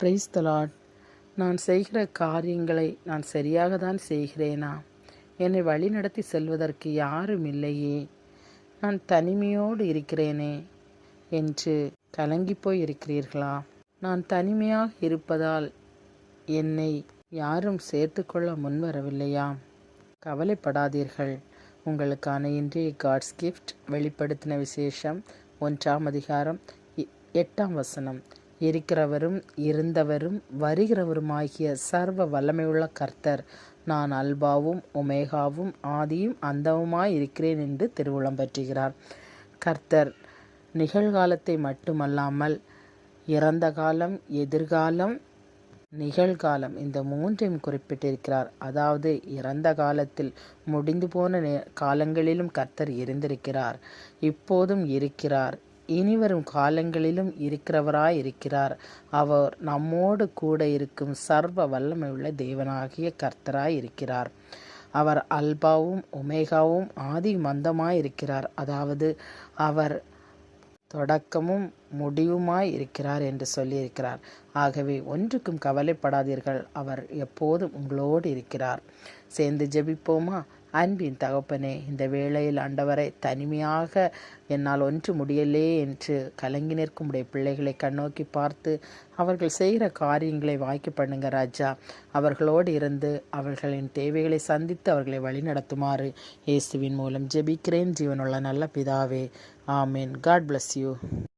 Praise the Lord. நான் செய்கிற காரியங்களை நான் சரியாக தான் செய்கிறேனா? என்னை வழிநடத்தி செல்வதற்கு யாரும் இல்லையே, நான் தனிமையோடு இருக்கிறேனே என்று கலங்கி போய் இருக்கிறீர்களா? நான் தனிமையாக இருப்பதால் என்னை யாரும் சேர்த்துக்கொள்ள முன்வரவில்லையா? கவலைப்படாதீர்கள். உங்களுக்கான இன்றைய காட்ஸ் கிஃப்ட் வெளிப்படுத்தின விசேஷம் 1ஆம் அதிகாரம் 8ஆம் வசனம். இருக்கிறவரும் இருந்தவரும் வருகிறவருமாகிய சர்வ வல்லமையுள்ள கர்த்தர், நான் அல்பாவும் ஒமேகாவும் ஆதியும் அந்தவுமாய் இருக்கிறேன் என்று திருவுளம் பற்றுகிறார். கர்த்தர் நிகழ்காலத்தை மட்டுமல்லாமல் இறந்த காலம், எதிர்காலம், நிகழ்காலம் இந்த மூன்றையும் குறிப்பிட்டிருக்கிறார். அதாவது இறந்த காலத்தில் முடிந்து போன காலங்களிலும் கர்த்தர் இருந்திருக்கிறார், இப்போதும் இருக்கிறார், இனிவரும் காலங்களிலும் இருக்கிறவராய் இருக்கிறார். அவர் நம்மோடு கூட இருக்கும் சர்வ வல்லமையுள்ள தேவனாகிய கர்த்தராய் இருக்கிறார். அவர் அல்பாவும் ஒமேகாவும் ஆதி மந்தமாய் இருக்கிறார். அதாவது அவர் தொடக்கமும் முடிவுமாய் இருக்கிறார் என்று சொல்லியிருக்கிறார். ஆகவே ஒன்றுக்கும் கவலைப்படாதீர்கள், அவர் எப்போதும் உங்களோடு இருக்கிறார். சேர்ந்து ஜெபிப்போமா? அன்பின் தகப்பனே, இந்த வேளையில் ஆண்டவரை தனிமையாக என்னால் ஒன்று முடியலே என்று கலங்கி நிற்கும் உடைய பிள்ளைகளை கண்ணோக்கி பார்த்து அவர்கள் செய்கிற காரியங்களை வாய்க்க பண்ணுங்க ராஜா. அவர்களோடு இருந்து அவர்களின் தேவைகளை சந்தித்து அவர்களை வழிநடத்துமாறு இயேசுவின் மூலம் ஜெபிக்கிறேன் ஜீவனுள்ள நல்ல பிதாவே. ஆமீன். God bless you.